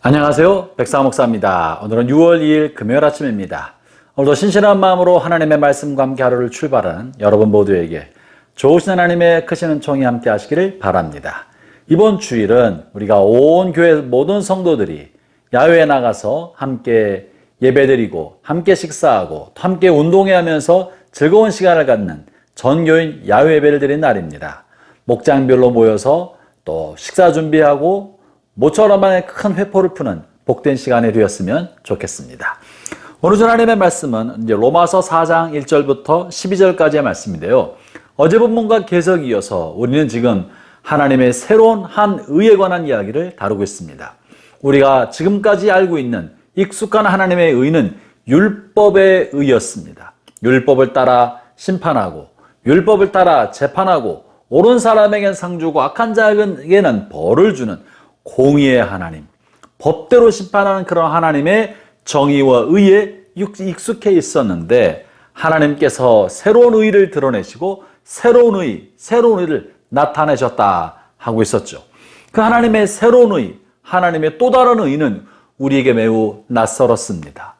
안녕하세요. 백사 목사입니다. 오늘은 6월 2일 금요일 아침입니다. 오늘도 신실한 마음으로 하나님의 말씀과 함께 하루를 출발하는 여러분 모두에게 좋으신 하나님의 크신 은총이 함께 하시기를 바랍니다. 이번 주일은 우리가 온 교회 모든 성도들이 야외에 나가서 함께 예배드리고 함께 식사하고 함께 운동회 하면서 즐거운 시간을 갖는 전교인 야외 예배를 드리는 날입니다. 목장별로 모여서 또 식사 준비하고 모처럼만의 큰 회포를 푸는 복된 시간이 되었으면 좋겠습니다. 오늘 전 하나님의 말씀은 이제 로마서 4장 1절부터 12절까지의 말씀인데요. 어제 본문과 계속 이어서 우리는 지금 하나님의 새로운 한 의에 관한 이야기를 다루고 있습니다. 우리가 지금까지 알고 있는 익숙한 하나님의 의는 율법의 의였습니다. 율법을 따라 심판하고 율법을 따라 재판하고 옳은 사람에게는 상 주고 악한 자에게는 벌을 주는 공의의 하나님, 법대로 심판하는 그런 하나님의 정의와 의에 익숙해 있었는데 하나님께서 새로운 의를 드러내시고 새로운 의를 나타내셨다 하고 있었죠. 그 하나님의 새로운 의, 하나님의 또 다른 의는 우리에게 매우 낯설었습니다.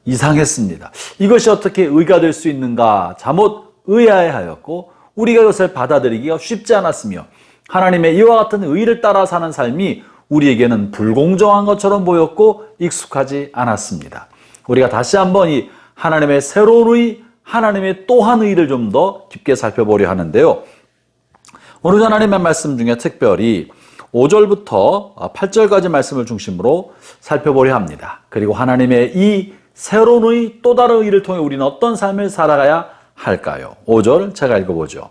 이상했습니다. 이것이 어떻게 의가 될 수 있는가 잘못 의아해하였고 우리가 이것을 받아들이기가 쉽지 않았으며 하나님의 이와 같은 의를 따라 사는 삶이 우리에게는 불공정한 것처럼 보였고 익숙하지 않았습니다. 우리가 다시 한번 이 하나님의 새로운 의, 하나님의 또한 의를 좀 더 깊게 살펴보려 하는데요. 오늘 하나님의 말씀 중에 특별히 5절부터 8절까지 말씀을 중심으로 살펴보려 합니다. 그리고 하나님의 이 새로운 의, 또 다른 의를 통해 우리는 어떤 삶을 살아가야 할까요? 5절 제가 읽어보죠.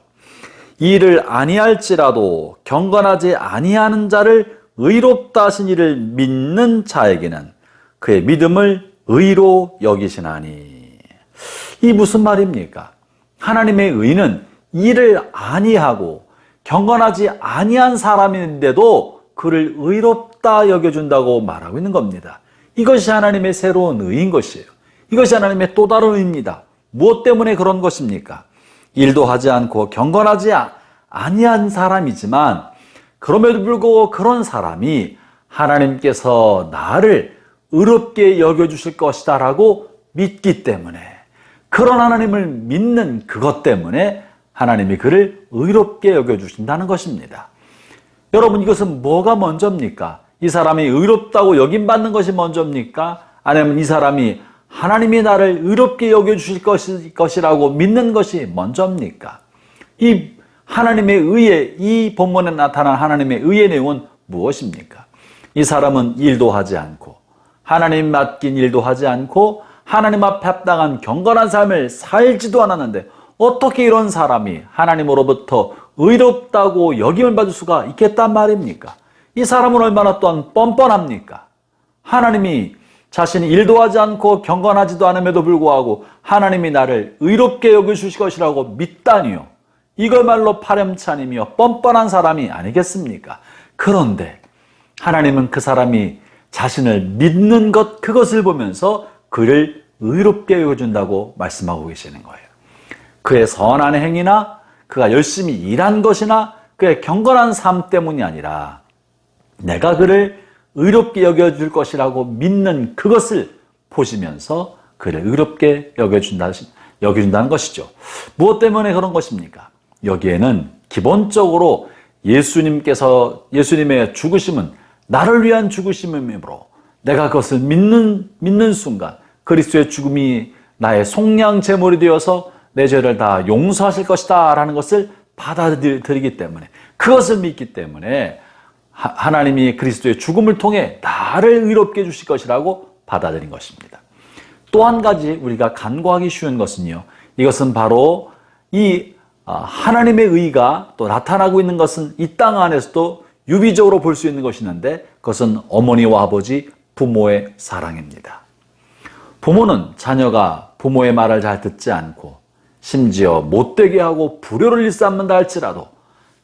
이 일을 아니할지라도 경건하지 아니하는 자를 의롭다 하신 이를 믿는 자에게는 그의 믿음을 의로 여기시나니. 이 무슨 말입니까? 하나님의 의는 일을 아니하고 경건하지 아니한 사람인데도 그를 의롭다 여겨준다고 말하고 있는 겁니다. 이것이 하나님의 새로운 의인 것이에요. 이것이 하나님의 또 다른 의입니다. 무엇 때문에 그런 것입니까? 일도 하지 않고 경건하지 아니한 사람이지만 그럼에도 불구하고 그런 사람이 하나님께서 나를 의롭게 여겨주실 것이다 라고 믿기 때문에, 그런 하나님을 믿는 그것 때문에 하나님이 그를 의롭게 여겨주신다는 것입니다. 여러분, 이것은 뭐가 먼저입니까? 이 사람이 의롭다고 여김받는 것이 먼저입니까? 아니면 이 사람이 하나님이 나를 의롭게 여겨주실 것이라고 믿는 것이 먼저입니까? 이 하나님의 의의, 이 본문에 나타난 하나님의 의의 내용은 무엇입니까? 이 사람은 일도 하지 않고 하나님 맡긴 일도 하지 않고 하나님 앞에 합당한 경건한 삶을 살지도 않았는데 어떻게 이런 사람이 하나님으로부터 의롭다고 여김을 받을 수가 있겠단 말입니까? 이 사람은 얼마나 또한 뻔뻔합니까? 하나님이 자신이 일도 하지 않고 경건하지도 않음에도 불구하고 하나님이 나를 의롭게 여겨주실 것이라고 믿다니요. 이거말로 파렴치한이며 뻔뻔한 사람이 아니겠습니까? 그런데 하나님은 그 사람이 자신을 믿는 것, 그것을 보면서 그를 의롭게 여겨준다고 말씀하고 계시는 거예요. 그의 선한 행위나 그가 열심히 일한 것이나 그의 경건한 삶 때문이 아니라 내가 그를 의롭게 여겨줄 것이라고 믿는 그것을 보시면서 그를 의롭게 여겨준다는 것이죠. 무엇 때문에 그런 것입니까? 여기에는 기본적으로 예수님의 죽으심은 나를 위한 죽으심이므로 내가 그것을 믿는 순간 그리스도의 죽음이 나의 속량 제물이 되어서 내 죄를 다 용서하실 것이다 라는 것을 받아들이기 때문에, 그것을 믿기 때문에 하나님이 그리스도의 죽음을 통해 나를 의롭게 해주실 것이라고 받아들인 것입니다. 또 한 가지 우리가 간과하기 쉬운 것은요, 이것은 바로 이 하나님의 의가 또 나타나고 있는 것은 이 땅 안에서도 유비적으로 볼 수 있는 것이 있는데 그것은 어머니와 아버지, 부모의 사랑입니다. 부모는 자녀가 부모의 말을 잘 듣지 않고 심지어 못되게 하고 불효를 일삼는다 할지라도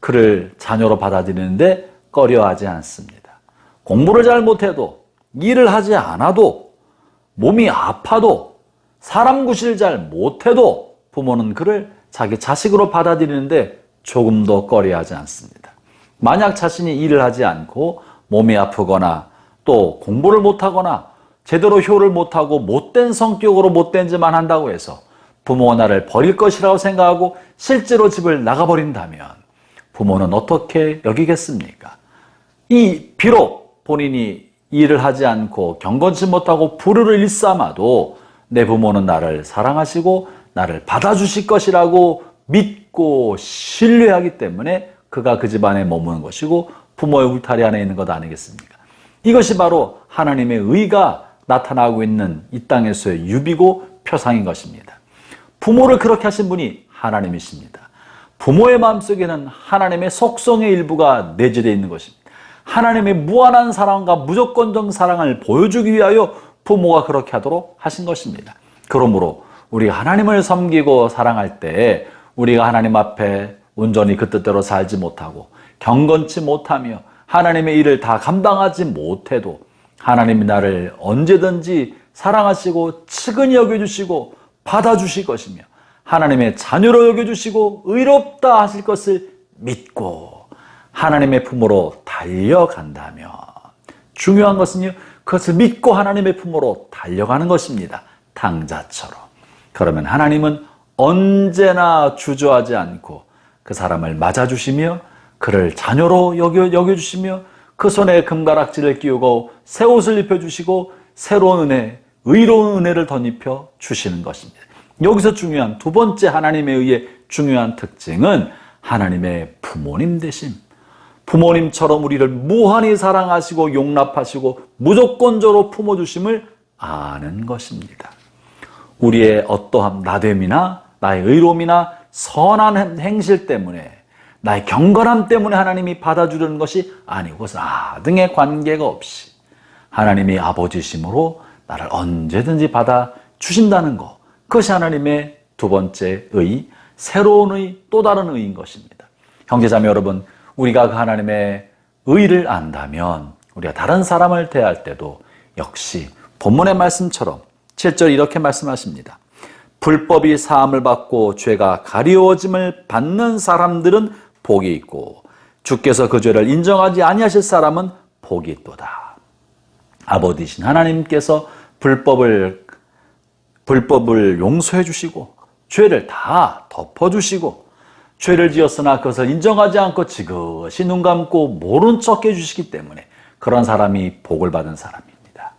그를 자녀로 받아들이는데 꺼려하지 않습니다. 공부를 잘 못해도, 일을 하지 않아도, 몸이 아파도, 사람 구실을 잘 못해도 부모는 그를 자기 자식으로 받아들이는데 조금도 꺼려하지 않습니다. 만약 자신이 일을 하지 않고 몸이 아프거나 또 공부를 못하거나 제대로 효를 못하고 못된 성격으로 못된 짓만 한다고 해서 부모가 나를 버릴 것이라고 생각하고 실제로 집을 나가버린다면 부모는 어떻게 여기겠습니까? 비록 본인이 일을 하지 않고 경건치 못하고 불의를 일삼아도 내 부모는 나를 사랑하시고 나를 받아주실 것이라고 믿고 신뢰하기 때문에 그가 그 집안에 머무는 것이고 부모의 울타리 안에 있는 것 아니겠습니까? 이것이 바로 하나님의 의가 나타나고 있는 이 땅에서의 유비고 표상인 것입니다. 부모를 그렇게 하신 분이 하나님이십니다. 부모의 마음속에는 하나님의 속성의 일부가 내재되어 있는 것입니다. 하나님의 무한한 사랑과 무조건적 사랑을 보여주기 위하여 부모가 그렇게 하도록 하신 것입니다. 그러므로 우리가 하나님을 섬기고 사랑할 때 우리가 하나님 앞에 온전히 그 뜻대로 살지 못하고 경건치 못하며 하나님의 일을 다 감당하지 못해도 하나님이 나를 언제든지 사랑하시고 측은히 여겨주시고 받아주실 것이며 하나님의 자녀로 여겨주시고 의롭다 하실 것을 믿고 하나님의 품으로 달려간다면 중요한 것은요, 그것을 믿고 하나님의 품으로 달려가는 것입니다. 당자처럼. 그러면 하나님은 언제나 주저하지 않고 그 사람을 맞아주시며 그를 자녀로 여겨주시며 그 손에 금가락지를 끼우고 새 옷을 입혀주시고 새로운 은혜, 의로운 은혜를 덧입혀 주시는 것입니다. 여기서 중요한 두 번째 하나님의 의의 중요한 특징은 하나님의 부모님 되심. 부모님처럼 우리를 무한히 사랑하시고 용납하시고 무조건적으로 품어주심을 아는 것입니다. 우리의 어떠한 나됨이나 나의 의로움이나 선한 행실 때문에 나의 경건함 때문에 하나님이 받아주려는 것이 아니고 그것은 아등의 관계가 없이 하나님이 아버지심으로 나를 언제든지 받아주신다는 것, 그것이 하나님의 두 번째 의, 새로운 의, 또 다른 의인 것입니다. 형제자매 여러분, 우리가 그 하나님의 의를 안다면 우리가 다른 사람을 대할 때도 역시 본문의 말씀처럼 7절 이렇게 말씀하십니다. 불법이 사함을 받고 죄가 가리워짐을 받는 사람들은 복이 있고 주께서 그 죄를 인정하지 아니하실 사람은 복이 있도다. 아버지신 하나님께서 불법을 용서해 주시고 죄를 다 덮어주시고 죄를 지었으나 그것을 인정하지 않고 지그시 눈 감고 모른 척 해주시기 때문에 그런 사람이 복을 받은 사람입니다.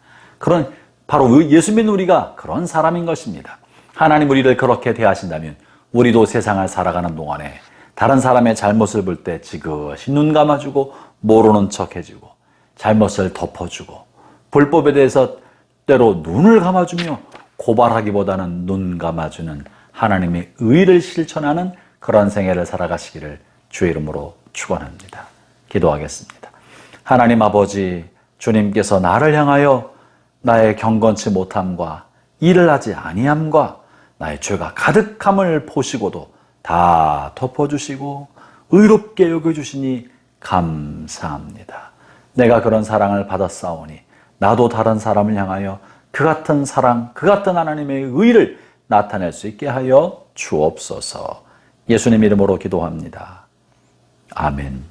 바로 예수 믿는 우리가 그런 사람인 것입니다. 하나님 우리를 그렇게 대하신다면 우리도 세상을 살아가는 동안에 다른 사람의 잘못을 볼 때 지그시 눈 감아주고 모르는 척 해주고 잘못을 덮어주고 불법에 대해서 때로 눈을 감아주며 고발하기보다는 눈 감아주는 하나님의 의를 실천하는 그런 생애를 살아가시기를 주의 이름으로 축원합니다. 기도하겠습니다. 하나님 아버지, 주님께서 나를 향하여 나의 경건치 못함과 일을 하지 아니함과 나의 죄가 가득함을 보시고도 다 덮어주시고 의롭게 여겨주시니 감사합니다. 내가 그런 사랑을 받았사오니 나도 다른 사람을 향하여 그 같은 사랑, 그 같은 하나님의 의를 나타낼 수 있게 하여 주옵소서. 예수님 이름으로 기도합니다. 아멘.